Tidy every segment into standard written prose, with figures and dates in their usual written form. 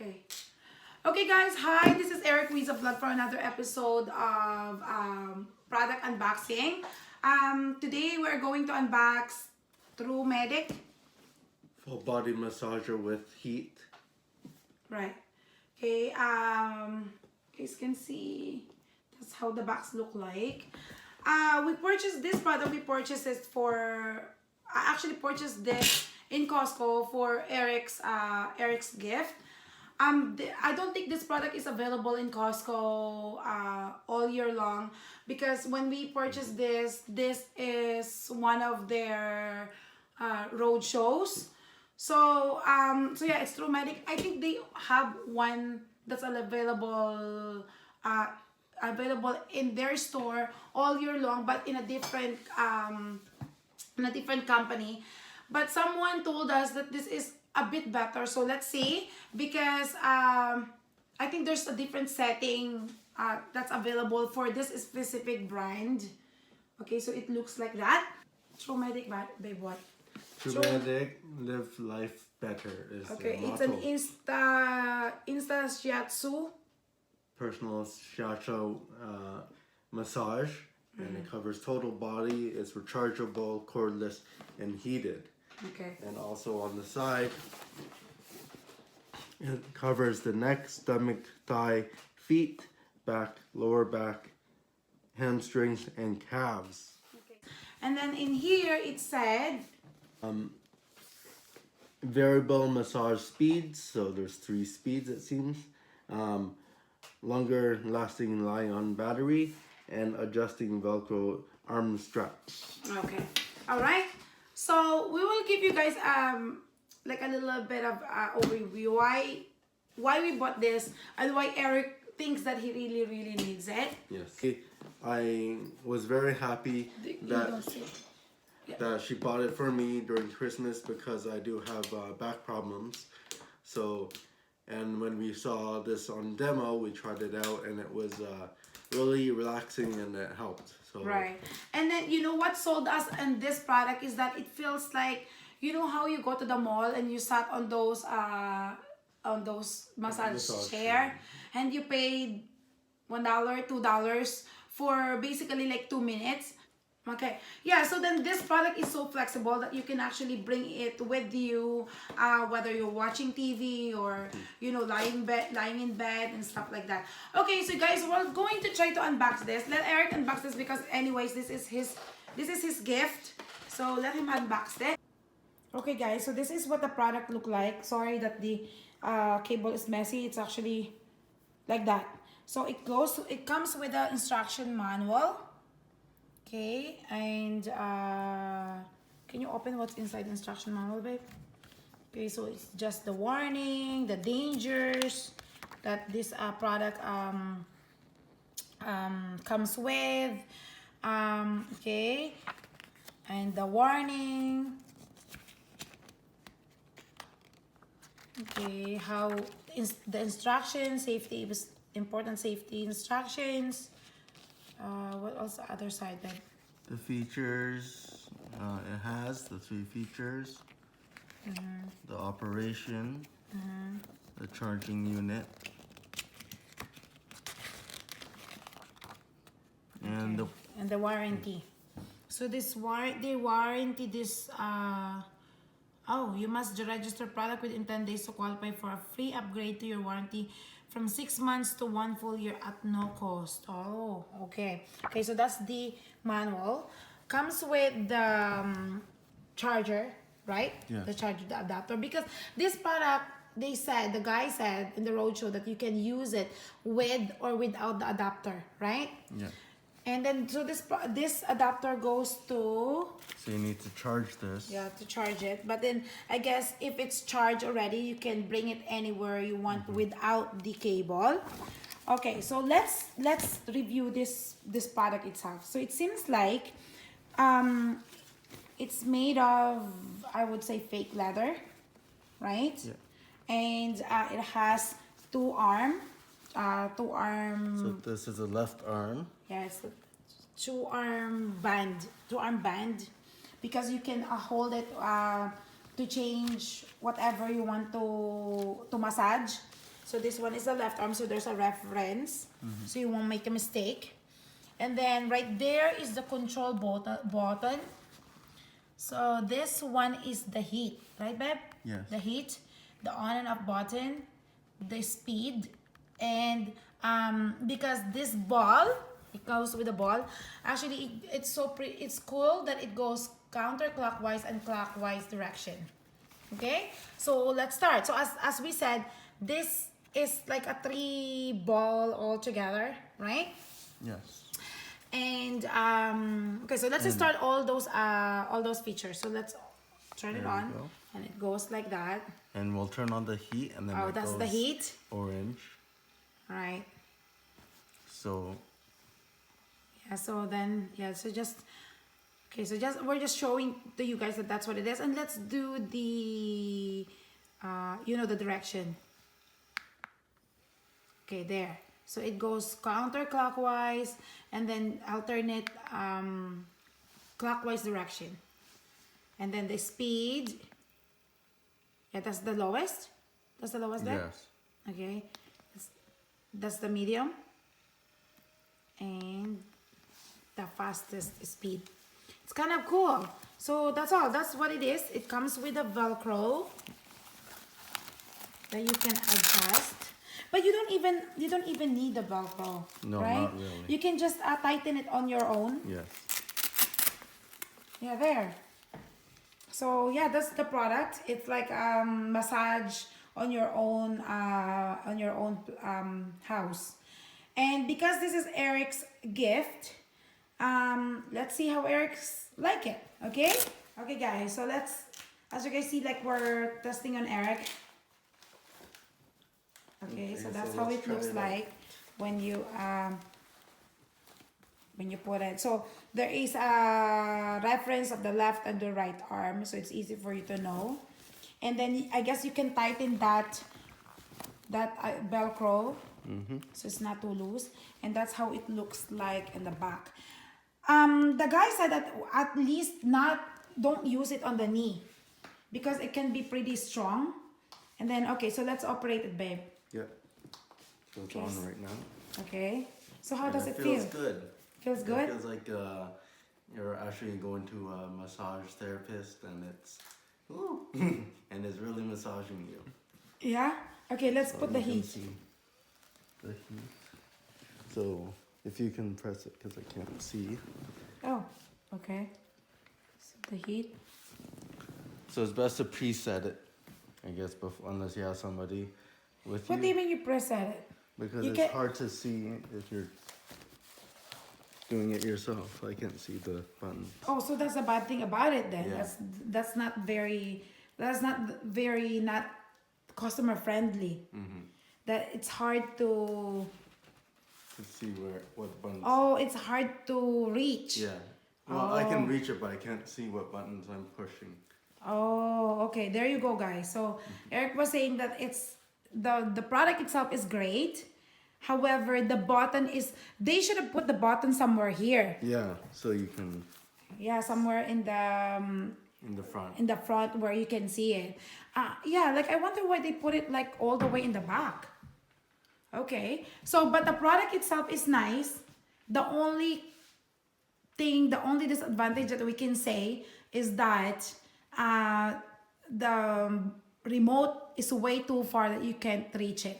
Okay. Okay guys, hi, this is ericrizavlog for another episode of product unboxing. Today we're going to unbox TruMedic. Full body massager with heat. Right. Okay, you guys can see that's how the box look like. We purchased this product, we purchased it for, I actually purchased this in Costco for Eric's gift. I don't think this product is available in Costco all year long, because when we purchased this is one of their road shows. So yeah, it's TruMedic. I think they have one that's available in their store all year long, but in a different company. But someone told us that this is a bit better, so let's see, because I think there's a different setting that's available for this specific brand. Okay, so it looks like that. TruMedic, babe, what? TruMedic, live life better is Okay, the it's an motto. insta shiatsu. Personal shiatsu massage, and it covers total body. It's rechargeable, cordless, and heated. Okay. And also on the side, it covers the neck, stomach, thigh, feet, back, lower back, hamstrings, and calves. Okay. And then in here it said variable massage speeds, so there's 3 speeds it seems. Longer lasting lie-on battery, and adjusting Velcro arm straps. okay. All right. So we will give you guys like a little bit of overview why we bought this and why Eric thinks that he really needs it. Yes. I was very happy that she bought it for me during Christmas, because I do have back problems. So, and when we saw this on demo, we tried it out, and it was really relaxing, and it helped. So right. And then you know what sold us on this product is that it feels like, you know how you go to the mall and you sat on those massage chair and you paid $1, $2 for basically like 2 minutes. Okay, yeah, so then this product is so flexible that you can actually bring it with you, whether you're watching TV or, you know, lying in bed and stuff like that. Okay, so guys, we're going to try to unbox this. Let Eric unbox this, because anyways, this is his gift. So let him unbox it. Okay guys, so this is what the product look like. Sorry that the cable is messy. It's actually like that. So it comes with the instruction manual. Okay, and can you open what's inside the instruction manual, babe? Okay, so it's just the warning, the dangers that this product comes with. Okay, and the warning. Okay, how the instructions, safety, important safety instructions. What else the other side then? the features, it has the 3 features. The operation, the charging unit, and the warranty. So this warranty this oh, you must register product within 10 days to qualify for a free upgrade to your warranty from 6 months to 1 full year at no cost. Oh, okay. Okay, so that's the manual. Comes with the charger, right? Yeah. The charger, the adapter. Because this product, the guy said in the roadshow that you can use it with or without the adapter, right? yeah. And then, so this adapter goes to... So you need to charge this. Yeah, to charge it. But then, I guess if it's charged already, you can bring it anywhere you want without the cable. Okay, so let's review this product itself. So it seems like it's made of, I would say, fake leather, right? Yeah. And it has two arm. So this is the left arm. Yes, two arm band, because you can hold it to change whatever you want to massage. So this one is the left arm, so there's a reference, so you won't make a mistake. And then right there is the control button. So this one is the heat, right, babe? Yes. The heat, the on and off button, the speed, and because this ball, it goes with the ball. Actually, it's cool that it goes counterclockwise and clockwise direction. Okay, so let's start. So as we said, this is like a 3 ball all together, right? Yes. And okay, so let's just start all those features. So let's turn it There we on, go. and it goes like that. And we'll turn on the heat, and then Oh, it that's the goes heat. orange. All right. So Yeah. So then, yeah. So just okay. So we're just showing to you guys that that's what it is, and let's do the the direction. Okay, there. So it goes counterclockwise and then alternate clockwise direction. And then the speed. Yeah, that's the lowest. That's the lowest there? yes. Okay. That's the medium. And the fastest speed. It's kind of cool. So that's all. That's what it is. It comes with a Velcro that you can adjust. But you don't even need the Velcro, No, right? not really. You can just tighten it on your own. Yes. Yeah, there. So yeah, that's the product. It's like massage on your own house. And because this is Eric's gift, let's see how Eric's like it. Okay? Okay, guys. So as you guys see, like we're testing on Eric. Okay, so that's so how let's it try looks it out. like when you put it. So there is a reference of the left and the right arm, so it's easy for you to know. And then I guess you can tighten that Velcro, so it's not too loose. And that's how it looks like in the back. The guy said that at least don't use it on the knee because it can be pretty strong. And then okay, so let's operate it, babe. Yep. So it's Okay. on right now. Okay. So how And does it feels feel? good. Feels It good? feels like you're actually going to a massage therapist, and it's and it's really massaging you. Yeah? Okay, let's So put the you can heat. see the heat. So if you can press it, because I can't see. Oh, okay. So the heat. So it's best to preset it, I guess, before, unless you have somebody with What do you mean you press at it? Because You it's can- hard to see if you're doing it yourself. I can't see the buttons. Oh, so that's a bad thing about it then. Yeah. That's not very not customer friendly. That it's hard to To see what buttons. oh, it's hard to reach. Yeah. Well, I Oh. can reach it, but I can't see what buttons I'm pushing. Oh, okay. There you go, guys. So Eric was saying that it's the product itself is great. However, the button is they should have put the button somewhere here. Yeah, so you can Yeah, somewhere in the front where you can see it. Yeah, like I wonder why they put it like all the way in the back. Okay. So, but the product itself is nice. The only disadvantage that we can say is that the remote is way too far that you can't reach it.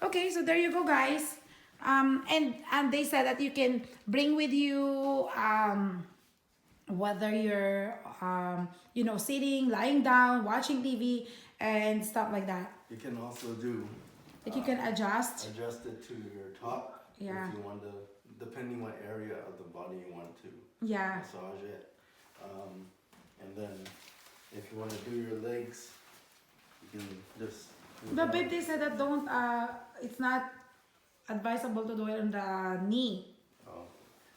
Okay, so there you go, guys. And they said that you can bring with you whether you're sitting, lying down, watching TV and stuff like that. You can also do Like you can adjust. adjust it to your top. Yeah. If you want to, depending what area of the body you want to Yeah. massage it. And then if you want to do your legs, you can just. do But that. babe, they said that it's not advisable to do it on the knee. Oh,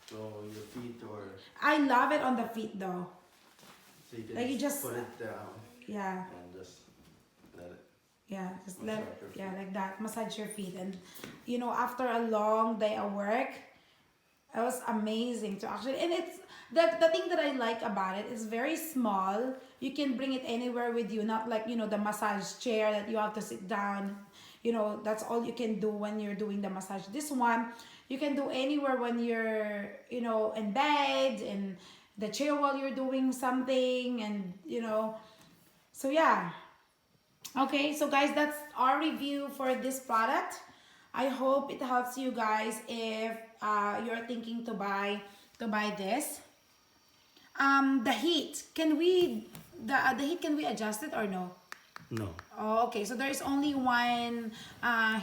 so your feet or I love it on the feet though. so you can Like you just- put it down Yeah. and just let it. Yeah, just Massage let your feet. yeah like that. Massage your feet, and after a long day at work, it was amazing to actually. And it's the thing that I like about it is very small. You can bring it anywhere with you, not like the massage chair that you have to sit down. you know, that's all you can do when you're doing the massage. This one you can do anywhere when you're, you know, in bed, in the chair while you're doing something, and you know. So yeah. Okay, so guys, that's our review for this product. I hope it helps you guys if you're thinking to buy this. The heat, can we the heat, can we adjust it or no? No. Oh, okay, so there is only one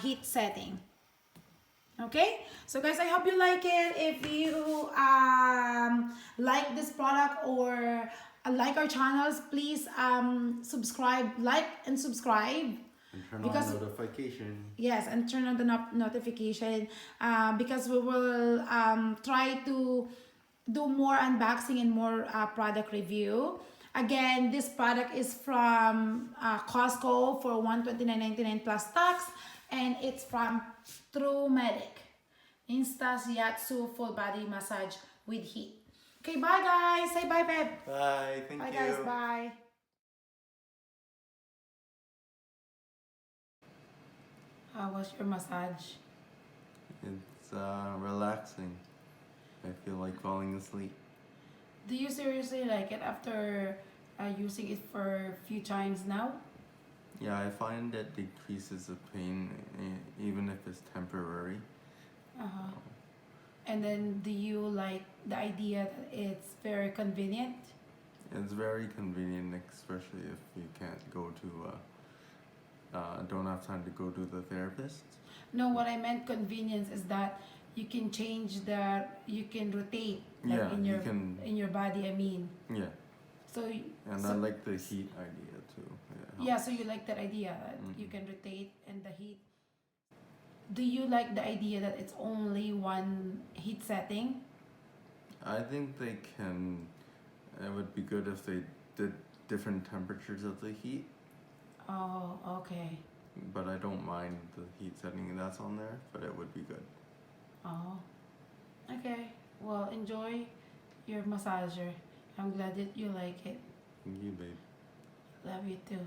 heat setting. Okay, so guys, I hope you like it. If you like this product or like our channels, please subscribe, like and subscribe. And turn Because on notification. yes, and turn on the notification, because we will try to do more unboxing and more product review. Again, this product is from Costco for $129.99 plus tax, and it's from TruMedic Insta Shiatsu full body massage with heat. Okay, bye guys. Say bye, babe. Bye. Thank Bye you. guys. Bye. How was your massage? It's relaxing. I feel like falling asleep. Do you seriously like it after using it for a few times now? Yeah, I find it decreases the pain, even if it's temporary. Uh-huh. And then do you like the idea that it's very convenient? It's very convenient, especially if you can't go to, don't have time to go to the therapist. No, what I meant convenience is that you can change you can rotate like Yeah, in you can. in your body, I mean. Yeah, So and I like the heat idea too. yeah, so you like that idea that you can rotate and the heat. Do you like the idea that it's only one heat setting? I think they can. It would be good if they did different temperatures of the heat, Oh, okay. but I don't mind the heat setting that's on there. But it would be good. Oh, okay. Well, enjoy your massager. I'm glad that you like it. Thank you, babe. Love you too.